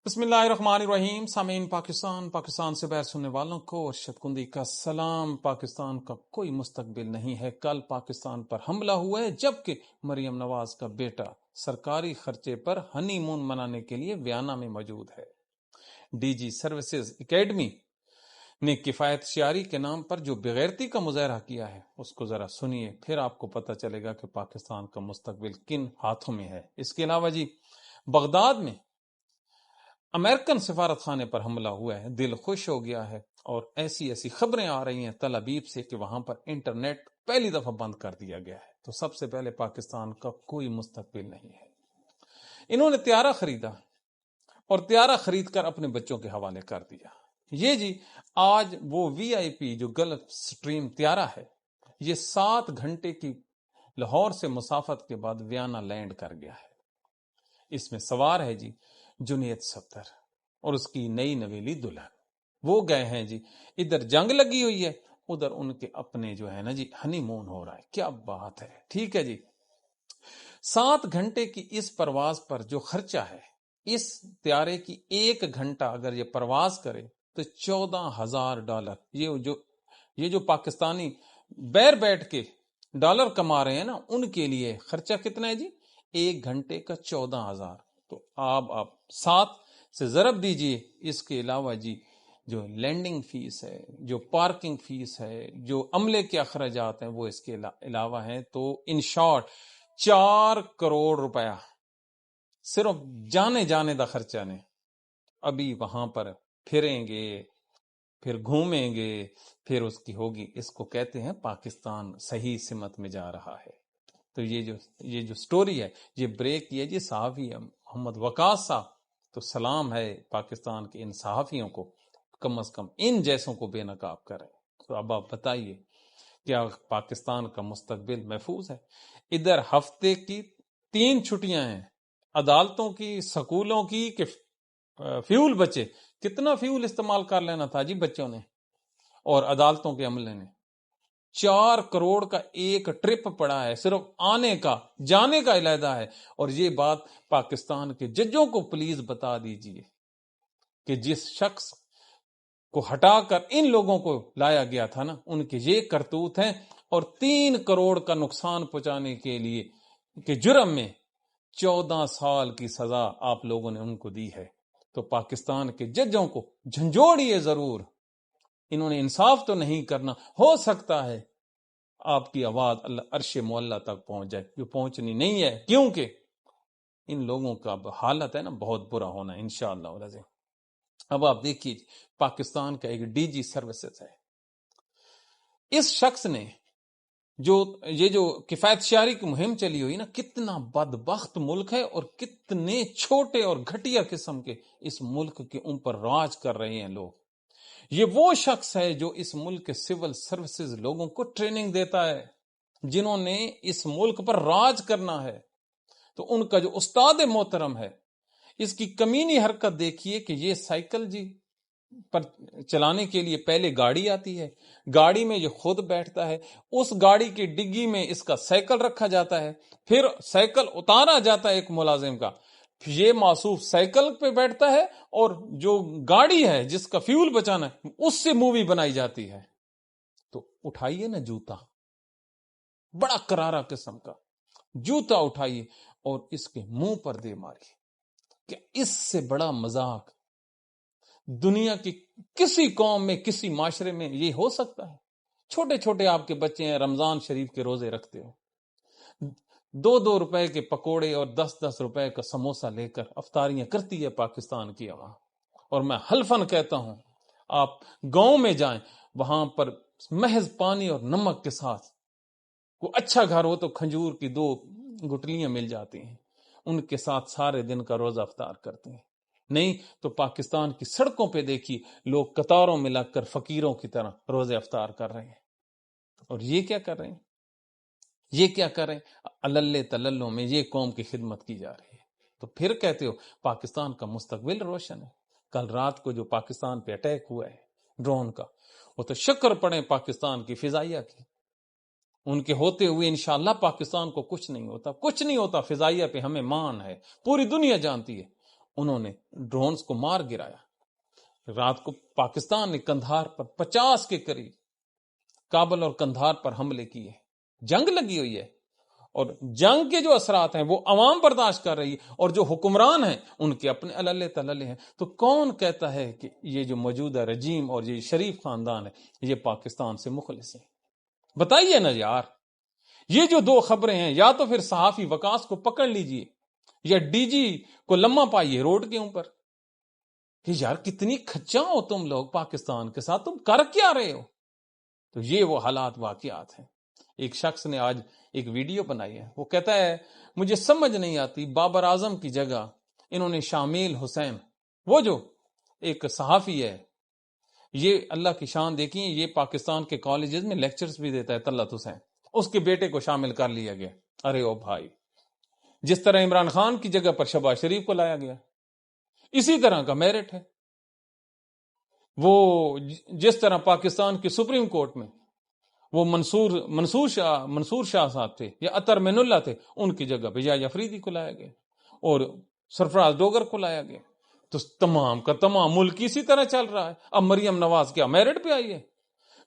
بسم اللہ الرحمن الرحیم. سامعین پاکستان سے باہر سننے والوں کو ارشد کندی کا سلام. پاکستان کا کوئی مستقبل نہیں ہے. کل پاکستان پر حملہ ہوا ہے جبکہ مریم نواز کا بیٹا سرکاری خرچے پر ہنی مون منانے کے لیے ویانا میں موجود ہے. ڈی جی سروسز اکیڈمی نے کفایت شعاری کے نام پر جو بغیرتی کا مظاہرہ کیا ہے اس کو ذرا سنیے، پھر آپ کو پتہ چلے گا کہ پاکستان کا مستقبل کن ہاتھوں میں ہے. اس کے علاوہ بغداد میں امریکن سفارت خانے پر حملہ ہوا ہے. دل خوش ہو گیا ہے اور ایسی خبریں آ رہی ہیں تل ابیب سے کہ وہاں پر انٹرنیٹ پہلی دفعہ بند کر دیا گیا ہے. تو سب سے پہلے پاکستان کا کوئی مستقبل نہیں ہے. انہوں نے طیارہ خریدا اور طیارہ خرید کر اپنے بچوں کے حوالے کر دیا. آج وہ وی آئی پی جو گلف سٹریم طیارہ ہے یہ 7 گھنٹے کی لاہور سے مسافت کے بعد ویانا لینڈ کر گیا ہے. اس میں سوار ہے جنید ستر اور اس کی نئی نویلی دلہن. وہ گئے ہیں ادھر جنگ لگی ہوئی ہے، ادھر ان کے اپنے ہنی مون ہو رہا ہے. کیا بات ہے. ٹھیک ہے 7 گھنٹے کی اس پرواز پر جو خرچہ ہے، اس طیارے کی 1 گھنٹہ اگر یہ پرواز کرے تو $14,000. یہ جو پاکستانی بیر بیٹھ کے ڈالر کما رہے ہیں نا، ان کے لیے خرچہ کتنا ہے 1 گھنٹے کا 14,000. تو آپ 7 سے ضرب دیجئے. اس کے علاوہ جو لینڈنگ فیس ہے، جو پارکنگ فیس ہے، جو عملے کے اخراجات ہیں وہ اس کے علاوہ ہیں. تو ان شارٹ 4 کروڑ روپیہ صرف جانے دا خرچہ نے. ابھی وہاں پر پھریں گے، پھر گھومیں گے، پھر اس کی ہوگی. اس کو کہتے ہیں پاکستان صحیح سمت میں جا رہا ہے. تو یہ جو سٹوری ہے یہ بریک کی ہے صحافی محمد وقاص صاحب. تو سلام ہے پاکستان کے ان صحافیوں کو، کم از کم ان جیسوں کو بے نقاب کریں. تو اب آپ بتائیے کیا پاکستان کا مستقبل محفوظ ہے؟ ادھر ہفتے کی 3 چھٹیاں ہیں، عدالتوں کی، سکولوں کی، کہ فیول بچے. کتنا فیول استعمال کر لینا تھا بچوں نے اور عدالتوں کے عملے نے. 4 کروڑ کا ایک ٹرپ پڑا ہے، صرف آنے کا، جانے کا علیحدہ ہے. اور یہ بات پاکستان کے ججوں کو پلیز بتا دیجئے کہ جس شخص کو ہٹا کر ان لوگوں کو لایا گیا تھا نا، ان کے یہ کرتوت ہیں. اور 3 کروڑ کا نقصان پہنچانے کے لیے کہ جرم میں 14 سال کی سزا آپ لوگوں نے ان کو دی ہے. تو پاکستان کے ججوں کو جھنجھوڑیے ضرور. انہوں نے انصاف تو نہیں کرنا. ہو سکتا ہے آپ کی آواز اللہ عرش معلیٰ تک پہنچ جائے، جو پہنچنی نہیں ہے، کیونکہ ان لوگوں کا حالت ہے نا بہت برا ہونا انشاءاللہ العظیم. اب آپ دیکھیے پاکستان کا ایک ڈی جی سروسز ہے. اس شخص نے جو کفایت شعاری کی مہم چلی ہوئی نا، کتنا بدبخت ملک ہے اور کتنے چھوٹے اور گھٹیا قسم کے اس ملک کے اوپر راج کر رہے ہیں لوگ. یہ وہ شخص ہے جو اس ملک کے سول سروسز لوگوں کو ٹریننگ دیتا ہے، جنہوں نے اس ملک پر راج کرنا ہے. تو ان کا جو استاد محترم ہے، اس کی کمینی حرکت دیکھیے کہ یہ سائیکل پر چلانے کے لیے پہلے گاڑی آتی ہے، گاڑی میں یہ خود بیٹھتا ہے، اس گاڑی کی ڈگی میں اس کا سائیکل رکھا جاتا ہے، پھر سائیکل اتارا جاتا ہے ایک ملازم کا، یہ موصوف سائیکل پہ بیٹھتا ہے اور جو گاڑی ہے جس کا فیول بچانا ہے اس سے مووی بنائی جاتی ہے. تو اٹھائیے نا جوتا، بڑا کرارا قسم کا جوتا اٹھائیے اور اس کے منہ پر دے ماری. کہ اس سے بڑا مذاق دنیا کی کسی قوم میں، کسی معاشرے میں یہ ہو سکتا ہے؟ چھوٹے چھوٹے آپ کے بچے ہیں، رمضان شریف کے روزے رکھتے ہو، 2 روپے کے پکوڑے اور 10 روپے کا سموسہ لے کر افطاریاں کرتی ہے پاکستان کی عوام. اور میں حلفاً کہتا ہوں آپ گاؤں میں جائیں، وہاں پر محض پانی اور نمک کے ساتھ کوئی اچھا گھر ہو تو کھجور کی 2 گٹلیاں مل جاتی ہیں، ان کے ساتھ سارے دن کا روزہ افطار کرتے ہیں. نہیں تو پاکستان کی سڑکوں پہ دیکھیے لوگ قطاروں میں لگ کر فقیروں کی طرح روزے افطار کر رہے ہیں. اور یہ کیا کر رہے ہیں؟ یہ کیا کر رہے ہیں؟ اللہ تللوں میں یہ قوم کی خدمت کی جا رہی ہے. تو پھر کہتے ہو پاکستان کا مستقبل روشن ہے. کل رات کو جو پاکستان پہ اٹیک ہوا ہے ڈرون کا، وہ تو شکر پڑے پاکستان کی فضائیہ کی. ان کے ہوتے ہوئے انشاءاللہ پاکستان کو کچھ نہیں ہوتا، کچھ نہیں ہوتا. فضائیہ پہ ہمیں مان ہے، پوری دنیا جانتی ہے. انہوں نے ڈرونز کو مار گرایا۔ رات کو پاکستان نے کندھار پر 50 کے قریب کابل اور کندھار پر حملے کیے، جنگ لگی ہوئی ہے، اور جنگ کے جو اثرات ہیں وہ عوام برداشت کر رہی ہے، اور جو حکمران ہیں ان کے اپنے عللے تللے ہیں۔ تو کون کہتا ہے کہ یہ جو موجودہ رجیم اور یہ شریف خاندان ہے یہ پاکستان سے مخلص ہے؟ بتائیے نا یار۔ یہ جو دو خبریں ہیں، یا تو پھر صحافی وکاس کو پکڑ لیجئے یا ڈی جی کو لمحہ پائیے روڈ کے اوپر کہ یار کتنی کھچا ہو تم لوگ پاکستان کے ساتھ، تم کر کیا رہے ہو؟ تو یہ وہ حالات واقعات ہیں۔ ایک شخص نے آج ایک ویڈیو بنائی ہے، وہ کہتا ہے مجھے سمجھ نہیں آتی، بابر اعظم کی جگہ انہوں نے شامیل حسین، وہ جو ایک صحافی ہے، یہ اللہ کی شان دیکھیں، یہ پاکستان کے کالجز میں لیکچرز بھی دیتا ہے، طلعت حسین، اس کے بیٹے کو شامل کر لیا گیا۔ ارے او بھائی، جس طرح عمران خان کی جگہ پر شہباز شریف کو لایا گیا، اسی طرح کا میرٹ ہے۔ وہ جس طرح پاکستان کی سپریم کورٹ میں وہ منصور شاہ صاحب تھے یا عطر من اللہ تھے، ان کی جگہ پہ یا افریدی کو لایا گیا اور سرفراز ڈوگر کو لایا گیا۔ تو تمام کا تمام ملک اسی طرح چل رہا ہے۔ اب مریم نواز کیا میرٹ پہ آئی ہے؟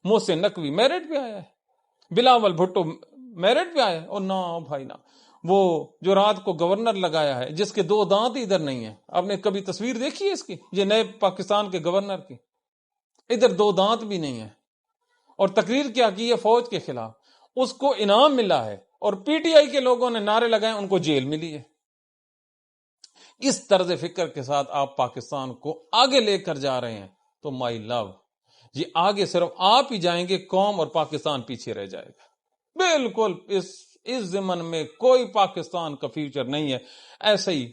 محسن نقوی میرٹ پہ آیا ہے، بلاول بھٹو میرٹ پہ آیا ہے، اور نہ بھائی نہ، وہ جو رات کو گورنر لگایا ہے جس کے 2 دانت ادھر نہیں ہیں، آپ نے کبھی تصویر دیکھی ہے اس کی؟ یہ نئے پاکستان کے گورنر کی ادھر 2 دانت بھی نہیں ہیں، اور تقریر کیا کی ہے فوج کے خلاف، اس کو انعام ملا ہے، اور پی ٹی آئی کے لوگوں نے نعرے لگائے، ان کو جیل ملی ہے۔ اس طرز فکر کے ساتھ آپ پاکستان کو آگے لے کر جا رہے ہیں تو مائی لو، یہ آگے صرف آپ ہی جائیں گے، قوم اور پاکستان پیچھے رہ جائے گا۔ بالکل اس ضمن میں کوئی پاکستان کا فیوچر نہیں ہے، ایسے ہی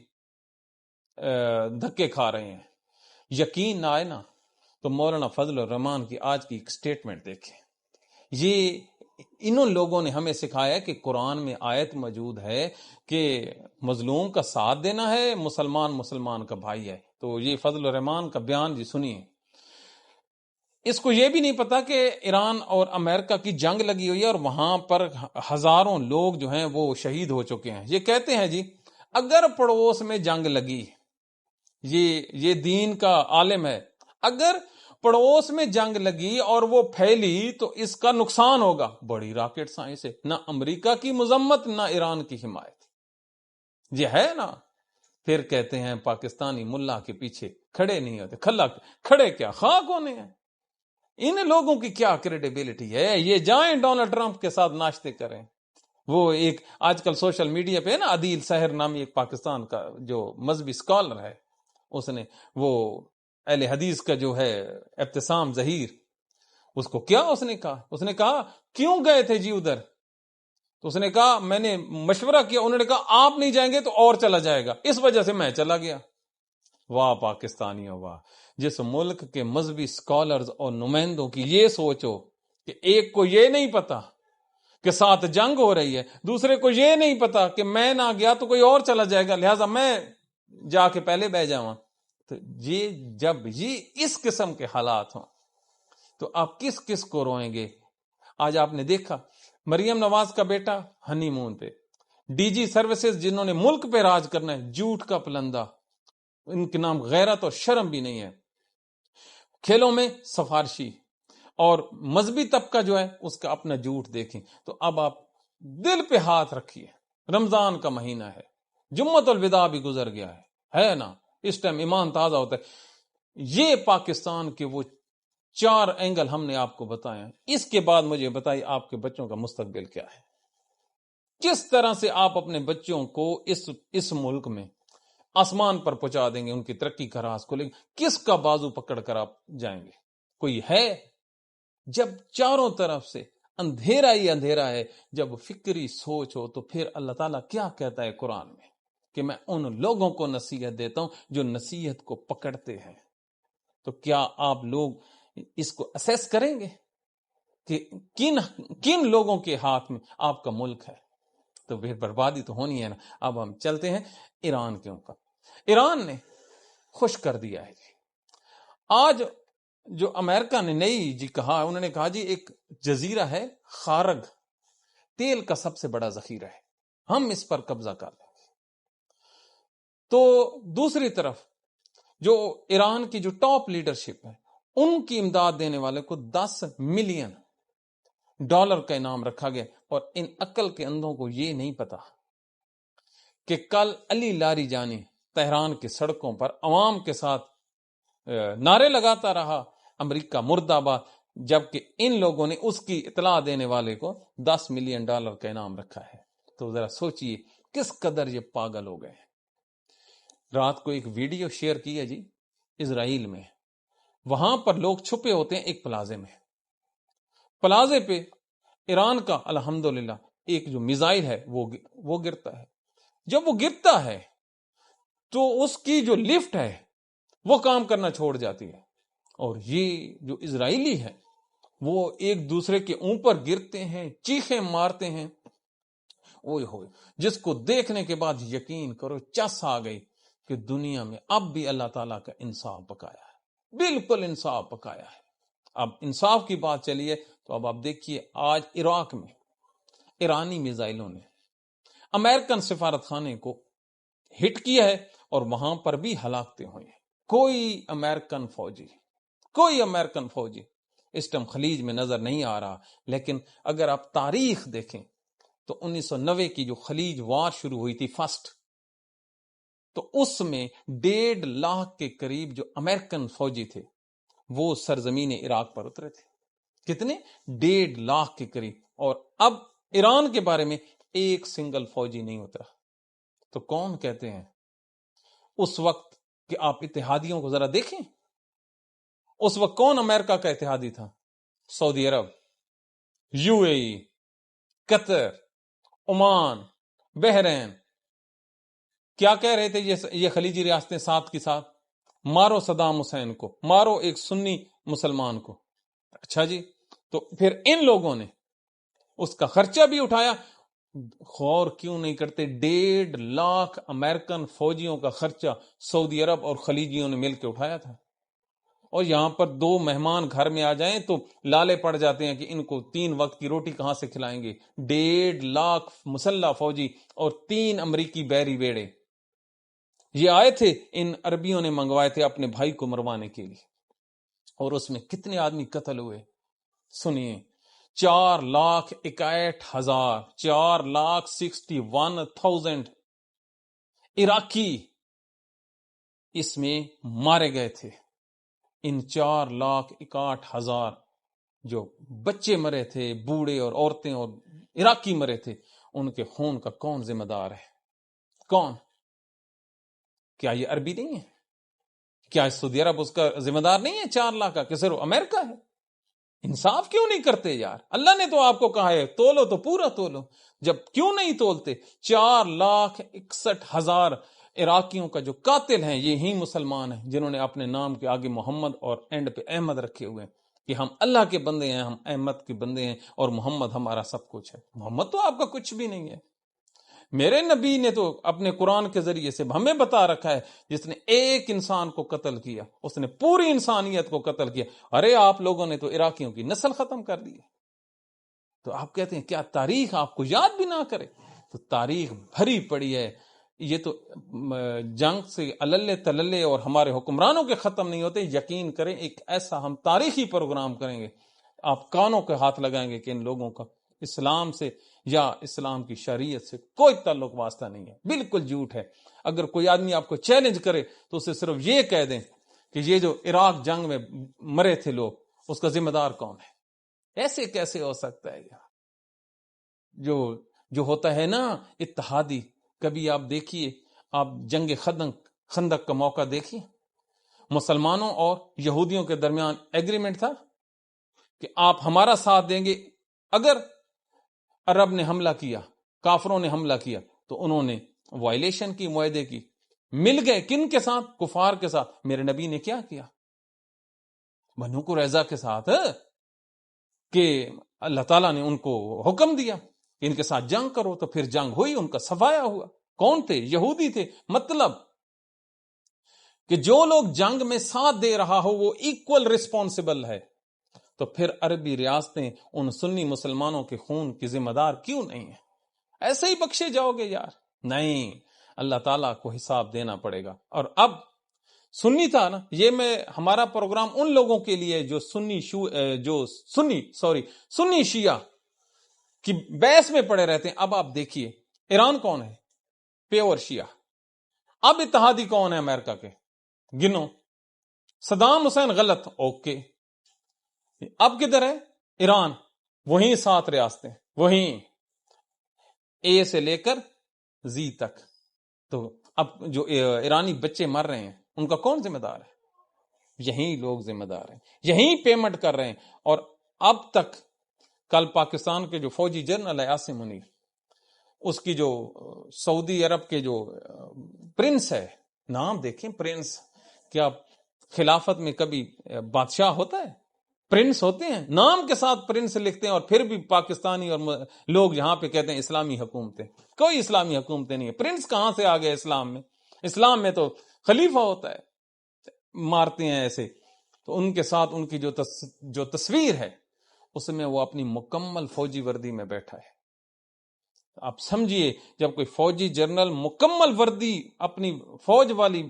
دھکے کھا رہے ہیں۔ یقین نہ آئے نا تو مولانا فضل الرحمان کی آج کی ایک سٹیٹمنٹ دیکھیں۔ یہ انہوں لوگوں نے ہمیں سکھایا کہ قرآن میں آیت موجود ہے کہ مظلوم کا ساتھ دینا ہے، مسلمان کا بھائی ہے۔ تو یہ فضل الرحمان کا بیان جی سنیے۔ اس کو یہ بھی نہیں پتا کہ ایران اور امریکہ کی جنگ لگی ہوئی ہے اور وہاں پر ہزاروں لوگ جو ہیں وہ شہید ہو چکے ہیں۔ یہ کہتے ہیں جی اگر پڑوس میں جنگ لگی، یہ دین کا عالم ہے، اگر پڑوس میں جنگ لگی اور وہ پھیلی تو اس کا نقصان ہوگا۔ بڑی راکٹ سائنس ہے، نہ امریکہ کی مذمت نہ ایران کی حمایت، یہ ہے نا۔ پھر کہتے ہیں پاکستانی ملا کے پیچھے کھڑے نہیں ہوتے، کھڑے کیا خاک ہونے ہیں۔ ان لوگوں کی کیا کریڈیبلٹی ہے؟ یہ جائیں ڈونلڈ ٹرمپ کے ساتھ ناشتے کریں۔ وہ ایک آج کل سوشل میڈیا پہ نا عدیل سحر نامی ایک پاکستان کا جو مذہبی سکالر ہے، اس نے وہ اہل حدیث کا جو ہے ابتسام ظہیر، اس کو کیا اس نے کہا کیوں گئے تھے جی ادھر؟ تو اس نے کہا میں نے مشورہ کیا، انہوں نے کہا آپ نہیں جائیں گے تو اور چلا جائے گا، اس وجہ سے میں چلا گیا۔ واہ پاکستانیوں واہ، جس ملک کے مذہبی سکالرز اور نمائندوں کی یہ سوچو کہ ایک کو یہ نہیں پتا کہ ساتھ جنگ ہو رہی ہے، دوسرے کو یہ نہیں پتا کہ میں نہ گیا تو کوئی اور چلا جائے گا، لہٰذا میں جا کے پہلے بہ جاؤں۔ تو جب یہ اس قسم کے حالات ہوں تو آپ کس کو روئیں گے؟ آج آپ نے دیکھا مریم نواز کا بیٹا ہنی مون پہ، ڈی جی سروسز جنہوں نے ملک پہ راج کرنا ہے، جھوٹ کا پلندہ، ان کے نام غیرت اور شرم بھی نہیں ہے، کھیلوں میں سفارشی، اور مذہبی طبقہ جو ہے اس کا اپنا جھوٹ دیکھیں۔ تو اب آپ دل پہ ہاتھ رکھیے، رمضان کا مہینہ ہے، جمعۃ الوداع بھی گزر گیا ہے نا، اس ٹائم ایمان تازہ ہوتا ہے۔ یہ پاکستان کے وہ 4 اینگل ہم نے آپ کو بتائے ہیں۔ اس کے بعد مجھے بتائیے آپ کے بچوں کا مستقبل کیا ہے؟ کس طرح سے آپ اپنے بچوں کو اس ملک میں آسمان پر پہنچا دیں گے، ان کی ترقی کا راز کھولیں گے؟ کس کا بازو پکڑ کر آپ جائیں گے؟ کوئی ہے؟ جب چاروں طرف سے اندھیرا ہی اندھیرا ہے، جب فکری سوچ ہو، تو پھر اللہ تعالیٰ کیا کہتا ہے قرآن میں کہ میں ان لوگوں کو نصیحت دیتا ہوں جو نصیحت کو پکڑتے ہیں۔ تو کیا آپ لوگ اس کو اسیس کریں گے کہ کن لوگوں کے ہاتھ میں آپ کا ملک ہے؟ تو پھر بربادی تو ہونی ہے نا۔ اب ہم چلتے ہیں ایران کے اوپر۔ ایران نے خوش کر دیا ہے جی۔ آج جو امریکہ نے نئی کہا، انہوں نے کہا جی ایک جزیرہ ہے خارگ، تیل کا سب سے بڑا ذخیرہ ہے، ہم اس پر قبضہ کر لیں گے۔ تو دوسری طرف جو ایران کی جو ٹاپ لیڈرشپ ہے ان کی امداد دینے والے کو $10 ملین کا انعام رکھا گیا. اور ان عقل کے اندھوں کو یہ نہیں پتا کہ کل علی لاری جانی تہران کی سڑکوں پر عوام کے ساتھ نعرے لگاتا رہا امریکہ مرد آباد، جبکہ ان لوگوں نے اس کی اطلاع دینے والے کو $10 ملین کا انعام رکھا ہے. تو ذرا سوچئے کس قدر یہ پاگل ہو گئے. رات کو ایک ویڈیو شیئر کی ہے جی اسرائیل میں، وہاں پر لوگ چھپے ہوتے ہیں ایک پلازے میں، پلازے پہ ایران کا الحمدللہ ایک جو میزائل ہے وہ گرتا ہے. جب وہ گرتا ہے تو اس کی جو لفٹ ہے وہ کام کرنا چھوڑ جاتی ہے، اور یہ جو اسرائیلی ہے وہ ایک دوسرے کے اوپر گرتے ہیں، چیخیں مارتے ہیں. اوئے ہوئے، جس کو دیکھنے کے بعد یقین کرو چس آ گئی کہ دنیا میں اب بھی اللہ تعالیٰ کا انصاف بقایا ہے، بالکل انصاف بقایا ہے. اب انصاف کی بات چلیے تو اب آپ دیکھیے آج عراق میں ایرانی میزائلوں نے امریکن سفارت خانے کو ہٹ کیا ہے اور وہاں پر بھی ہلاکتیں ہوئی ہیں. کوئی امریکن فوجی اس ٹائم خلیج میں نظر نہیں آ رہا. لیکن اگر آپ تاریخ دیکھیں تو 1990 کی جو خلیج وار شروع ہوئی تھی فرسٹ، تو اس میں 1.5 لاکھ کے قریب جو امریکن فوجی تھے وہ سرزمین عراق پر اترے تھے. کتنے؟ 1.5 لاکھ کے قریب. اور اب ایران کے بارے میں ایک سنگل فوجی نہیں اترا. تو کون کہتے ہیں اس وقت کہ آپ اتحادیوں کو ذرا دیکھیں، اس وقت کون امریکہ کا اتحادی تھا؟ سعودی عرب، UAE، قطر، عمان، بحرین. کیا کہہ رہے تھے یہ خلیجی ریاستیں ساتھ کی ساتھ؟ مارو صدام حسین کو، مارو ایک سنی مسلمان کو. اچھا جی، تو پھر ان لوگوں نے اس کا خرچہ بھی اٹھایا. غور کیوں نہیں کرتے 1.5 لاکھ امریکن فوجیوں کا خرچہ سعودی عرب اور خلیجیوں نے مل کے اٹھایا تھا. اور یہاں پر 2 مہمان گھر میں آ جائیں تو لالے پڑ جاتے ہیں کہ ان کو 3 وقت کی روٹی کہاں سے کھلائیں گے. 1.5 لاکھ مسلح فوجی اور 3 امریکی بحری بیڑے یہ آئے تھے، ان عربیوں نے منگوائے تھے اپنے بھائی کو مروانے کے لیے. اور اس میں کتنے آدمی قتل ہوئے سنیے، 4,61,000 عراقی اس میں مارے گئے تھے. ان 4,61,000 جو بچے مرے تھے، بوڑھے اور عورتیں اور عراقی مرے تھے، ان کے خون کا کون ذمہ دار ہے؟ کون؟ کیا یہ عربی نہیں ہے؟ کیا سعودی عرب اس کا ذمہ دار نہیں ہے 4 لاکھ کا؟ کہ صرف امریکہ ہے؟ انصاف کیوں نہیں کرتے یار؟ اللہ نے تو آپ کو کہا ہے تولو تو پورا تولو، جب کیوں نہیں تولتے؟ 4,61,000 عراقیوں کا جو قاتل ہیں یہ ہی مسلمان ہیں جنہوں نے اپنے نام کے آگے محمد اور اینڈ پہ احمد رکھے ہوئے ہیں کہ ہم اللہ کے بندے ہیں، ہم احمد کے بندے ہیں اور محمد ہمارا سب کچھ ہے. محمد تو آپ کا کچھ بھی نہیں ہے. میرے نبی نے تو اپنے قرآن کے ذریعے سے ہمیں بتا رکھا ہے جس نے ایک انسان کو قتل کیا اس نے پوری انسانیت کو قتل کیا. ارے آپ لوگوں نے تو عراقیوں کی نسل ختم کر دی. تو آپ کہتے ہیں کیا تاریخ آپ کو یاد بھی نہ کرے؟ تو تاریخ بھری پڑی ہے. یہ تو جنگ سے اللے تللے اور ہمارے حکمرانوں کے ختم نہیں ہوتے. یقین کریں ایک ایسا ہم تاریخی پروگرام کریں گے، آپ کانوں کے ہاتھ لگائیں گے کہ ان لوگوں کا اسلام سے یا اسلام کی شریعت سے کوئی تعلق واسطہ نہیں ہے، بالکل جھوٹ ہے. اگر کوئی آدمی آپ کو چیلنج کرے تو اسے صرف یہ کہہ دیں کہ یہ جو عراق جنگ میں مرے تھے لوگ اس کا ذمہ دار کون ہے؟ ایسے کیسے ہو سکتا ہے یار؟ جو ہوتا ہے نا اتحادی، کبھی آپ دیکھیے، آپ جنگ خندق کا موقع دیکھیے، مسلمانوں اور یہودیوں کے درمیان ایگریمنٹ تھا کہ آپ ہمارا ساتھ دیں گے اگر عرب نے حملہ کیا، کافروں نے حملہ کیا تو انہوں نے وائلیشن کی، معاہدے کی. مل گئے کن کے ساتھ؟ کفار کے ساتھ. میرے نبی نے کیا کیا؟ بنو قریظہ کے ساتھ کہ اللہ تعالیٰ نے ان کو حکم دیا کہ ان کے ساتھ جنگ کرو، تو پھر جنگ ہوئی، ان کا صفایا ہوا. کون تھے؟ یہودی تھے. مطلب کہ جو لوگ جنگ میں ساتھ دے رہا ہو وہ ایکول ریسپانسبل ہے. تو پھر عربی ریاستیں ان سنی مسلمانوں کے خون کی ذمہ دار کیوں نہیں ہیں؟ ایسے ہی بخشے جاؤ گے یار؟ نہیں. اللہ تعالیٰ کو حساب دینا پڑے گا۔ اور اب سنی تھا نا، یہ ہمارا پروگرام ان لوگوں کے لیے جو سنی شیعہ کی بحث میں پڑے رہتے ہیں۔ اب آپ دیکھیے ایران کون ہے؟ پیور شیعہ۔ اب اتحادی کون ہے امریکہ کے؟ گنو۔ صدام حسین غلط، اوکے۔ اب کدھر ہے؟ ایران، وہیں 7 ریاستیں، وہیں اے سے لے کر زی تک۔ تو اب جو ایرانی بچے مر رہے ہیں ان کا کون ذمہ دار ہے؟ یہی لوگ ذمہ دار ہیں، یہی پیمنٹ کر رہے ہیں۔ اور اب تک کل پاکستان کے جو فوجی جنرل ہے عاصم منیر، اس کی جو سعودی عرب کے جو پرنس ہے، نام دیکھیں پرنس، کیا خلافت میں کبھی بادشاہ ہوتا ہے؟ پرنس ہوتے ہیں، نام کے ساتھ پرنس لکھتے ہیں، اور پھر بھی پاکستانی اور لوگ یہاں پہ کہتے ہیں اسلامی حکومتیں۔ کوئی اسلامی حکومتیں نہیں ہے۔ پرنس کہاں سے آ گئے اسلام میں؟ اسلام میں تو خلیفہ ہوتا ہے، مارتے ہیں ایسے۔ تو ان کے ساتھ ان کی جو تصویر ہے اس میں وہ اپنی مکمل فوجی وردی میں بیٹھا ہے۔ آپ سمجھیے جب کوئی فوجی جنرل مکمل وردی اپنی فوج والی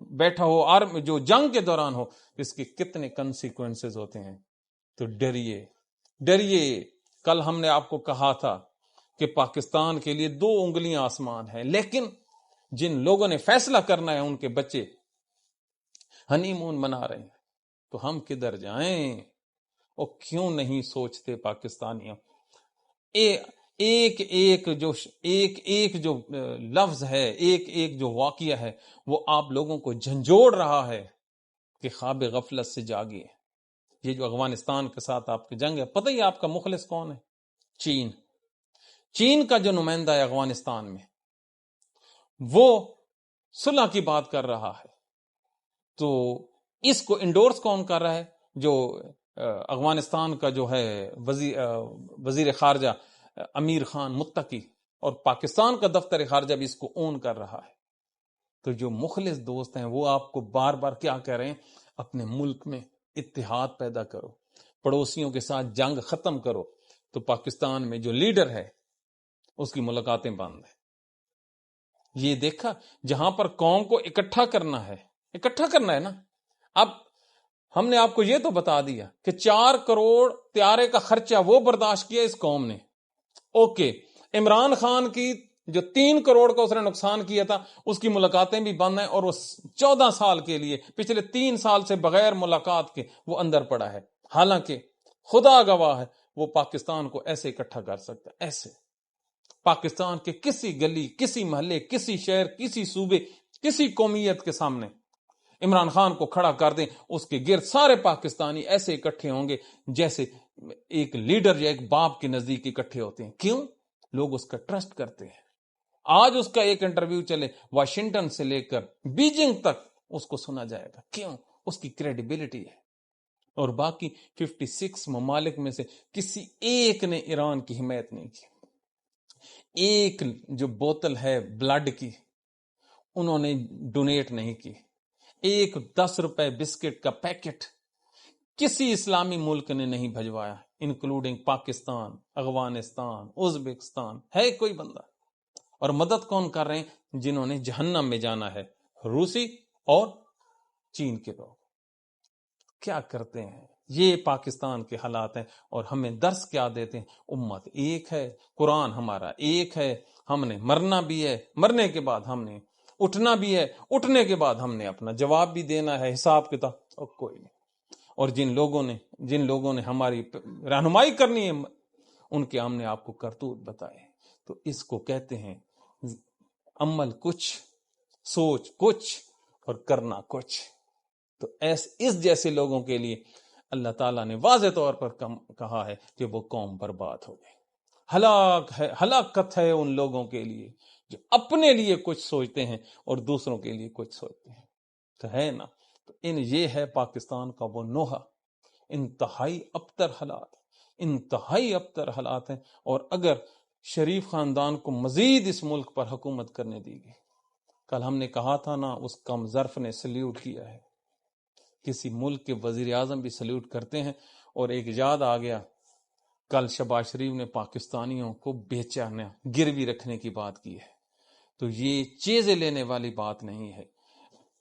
بیٹھا ہو، آرمی جو جنگ کے دوران ہو، اس کے کتنے کنسیکوینسز ہوتے ہیں۔ تو ڈریے ڈریے۔ کل ہم نے آپ کو کہا تھا کہ پاکستان کے لیے 2 انگلیاں آسمان ہیں، لیکن جن لوگوں نے فیصلہ کرنا ہے ان کے بچے ہنی مون منا رہے ہیں، تو ہم کدھر جائیں؟ اور کیوں نہیں سوچتے پاکستانیوں؟ ایک ایک جو لفظ ہے، ایک جو واقعہ ہے، وہ آپ لوگوں کو جھنجھوڑ رہا ہے کہ خواب غفلت سے جاگیے۔ یہ جو افغانستان کے ساتھ آپ کی جنگ ہے، پتہ ہی آپ کا مخلص کون ہے؟ چین کا جو نمائندہ ہے افغانستان میں، وہ صلح کی بات کر رہا ہے۔ تو اس کو انڈورس کون کر رہا ہے؟ جو افغانستان کا جو ہے وزیر خارجہ امیر خان متقی، اور پاکستان کا دفتر خارجہ بھی اس کو اون کر رہا ہے۔ تو جو مخلص دوست ہیں وہ آپ کو بار بار کیا کہہ رہے ہیں؟ اپنے ملک میں اتحاد پیدا کرو، پڑوسیوں کے ساتھ جنگ ختم کرو۔ تو پاکستان میں جو لیڈر ہے اس کی ملاقاتیں بند ہیں۔ یہ دیکھا، جہاں پر قوم کو اکٹھا کرنا ہے نا۔ اب ہم نے آپ کو یہ تو بتا دیا کہ 4 کروڑ طیارے کا خرچہ وہ برداشت کیا اس قوم نے، اوکے۔ عمران خان کی جو 3 کروڑ کا اس نے نقصان کیا تھا، اس کی ملاقاتیں بھی بند ہیں، اور وہ 14 سال کے لیے، پچھلے 3 سال سے بغیر ملاقات کے وہ اندر پڑا ہے۔ حالانکہ خدا گواہ ہے وہ پاکستان کو ایسے اکٹھا کر سکتا ہے، ایسے۔ پاکستان کے کسی گلی، کسی محلے، کسی شہر، کسی صوبے، کسی قومیت کے سامنے عمران خان کو کھڑا کر دیں، اس کے گرد سارے پاکستانی ایسے اکٹھے ہوں گے جیسے ایک لیڈر یا ایک باپ کے نزدیک اکٹھے ہوتے ہیں۔ کیوں؟ لوگ اس کا ٹرسٹ کرتے ہیں۔ آج اس کا ایک انٹرویو چلے واشنگٹن سے لے کر بیجنگ تک اس کو سنا جائے گا۔ کیوں؟ اس کی کریڈیبلٹی ہے۔ اور باقی 56 ممالک میں سے کسی ایک نے ایران کی حمایت نہیں کی۔ ایک جو بوتل ہے بلڈ کی انہوں نے ڈونیٹ نہیں کی۔ ایک 10 روپے بسکٹ کا پیکٹ کسی اسلامی ملک نے نہیں بھجوایا، انکلوڈنگ پاکستان، افغانستان، ازبکستان۔ ہے کوئی بندہ؟ اور مدد کون کر رہے ہیں؟ جنہوں نے جہنم میں جانا ہے، روسی اور چین کے لوگ۔ کیا کرتے ہیں؟ یہ پاکستان کے حالات ہیں، اور ہمیں درس کیا دیتے ہیں؟ امت ایک ہے، قرآن ہمارا ایک ہے، ہم نے مرنا بھی ہے، مرنے کے بعد ہم نے اٹھنا بھی ہے، اٹھنے کے بعد ہم نے اپنا جواب بھی دینا ہے، حساب کتاب اور کوئی نہیں۔ اور جن لوگوں نے ہماری رہنمائی کرنی ہے، ان کے ہم نے آپ کو کرتوت بتائے۔ تو اس کو کہتے ہیں عمل کچھ، سوچ کچھ اور کرنا کچھ۔ تو اس جیسے لوگوں کے لیے اللہ تعالیٰ نے واضح طور پر کہا ہے کہ وہ قوم برباد ہو گئی۔ ہلاکت ہے ان لوگوں کے لیے جو اپنے لیے کچھ سوچتے ہیں اور دوسروں کے لیے کچھ سوچتے ہیں۔ تو ہے نا، تو یہ ہے پاکستان کا وہ نوحہ۔ انتہائی ابتر حالات ہیں، اور اگر شریف خاندان کو مزید اس ملک پر حکومت کرنے دی گئی، کل ہم نے کہا تھا نا، اس کم ظرف نے سلیوٹ کیا ہے۔ کسی ملک کے وزیر اعظم بھی سلیوٹ کرتے ہیں۔ اور ایک یاد آ گیا، کل شہباز شریف نے پاکستانیوں کو بیچانا، گروی رکھنے کی بات کی ہے۔ تو یہ چیزیں لینے والی بات نہیں ہے۔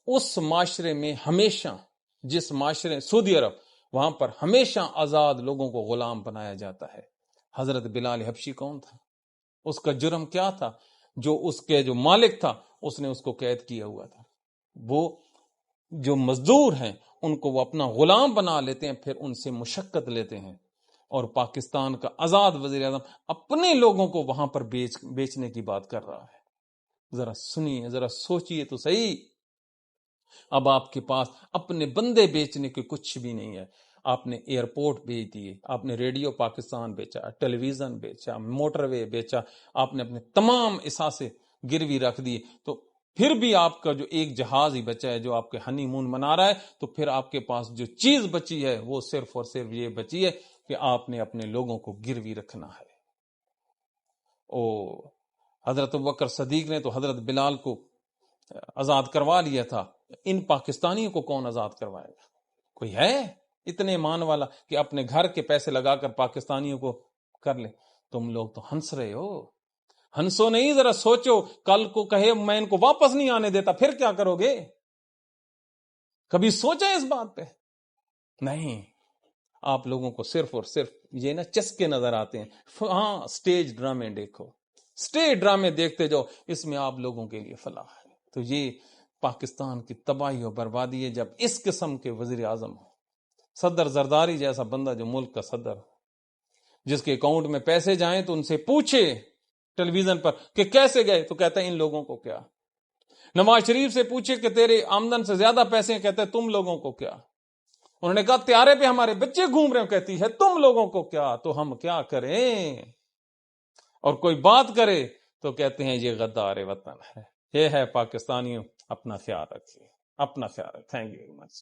اس معاشرے میں ہمیشہ، جس معاشرے سعودی عرب، وہاں پر ہمیشہ آزاد لوگوں کو غلام بنایا جاتا ہے۔ حضرت بلال حبشی کون تھا؟ اس کا جرم کیا تھا؟ جو اس کے جو مالک تھا اس نے اس کو قید کیا ہوا تھا۔ وہ جو مزدور ہیں ان کو وہ اپنا غلام بنا لیتے ہیں، پھر ان سے مشقت لیتے ہیں، اور پاکستان کا آزاد وزیر اعظم اپنے لوگوں کو وہاں پر بیچنے کی بات کر رہا ہے۔ ذرا سنیے، ذرا سوچئے تو صحیح۔ اب آپ کے پاس اپنے بندے بیچنے کے کچھ بھی نہیں ہے۔ آپ نے ایئرپورٹ بیچ دیے، آپ نے ریڈیو پاکستان بیچا، ٹیلی ویژن بیچا، موٹر وے بیچا، آپ نے اپنے تمام اثاثے گروی رکھ دیے، تو پھر بھی آپ کا جو ایک جہاز ہی بچا ہے جو آپ کے ہنی مون منا رہا ہے، تو پھر آپ کے پاس جو چیز بچی ہے وہ صرف اور صرف یہ بچی ہے کہ آپ نے اپنے لوگوں کو گروی رکھنا ہے۔ حضرت ابوبکر صدیق نے تو حضرت بلال کو آزاد کروا لیا تھا، ان پاکستانیوں کو کون آزاد کروائے گا؟ کوئی ہے اتنے ایمان والا کہ اپنے گھر کے پیسے لگا کر پاکستانیوں کو کر لے؟ تم لوگ تو ہنس رہے ہو، ہنسو نہیں، ذرا سوچو، کل کو کہے میں ان کو واپس نہیں آنے دیتا، پھر کیا کرو گے؟ کبھی سوچا اس بات پہ؟ نہیں، آپ لوگوں کو صرف اور صرف یہ نا چسکے نظر آتے ہیں۔ ہاں، سٹیج ڈرامے دیکھو، سٹیج ڈرامے دیکھتے جاؤ، اس میں آپ لوگوں کے لیے فلاح ہے۔ تو یہ پاکستان کی تباہی اور بربادی ہے جب اس قسم کے وزیر اعظم ہو۔ صدر زرداری جیسا بندہ جو ملک کا صدر، جس کے اکاؤنٹ میں پیسے جائیں تو ان سے پوچھے ٹیلی ویژن پر کہ کیسے گئے، تو کہتا ہے ان لوگوں کو کیا۔ نواز شریف سے پوچھے کہ تیرے آمدن سے زیادہ پیسے ہیں، کہتے ہیں تم لوگوں کو کیا۔ انہوں نے کہا طیارے پہ ہمارے بچے گھوم رہے ہیں، کہتی ہے تم لوگوں کو کیا، تو ہم کیا کریں؟ اور کوئی بات کرے تو کہتے ہیں یہ غدار وطن ہے۔ یہ ہے پاکستانیوں، اپنا خیال رکھیے، اپنا خیال رکھیں۔ Thank you very much.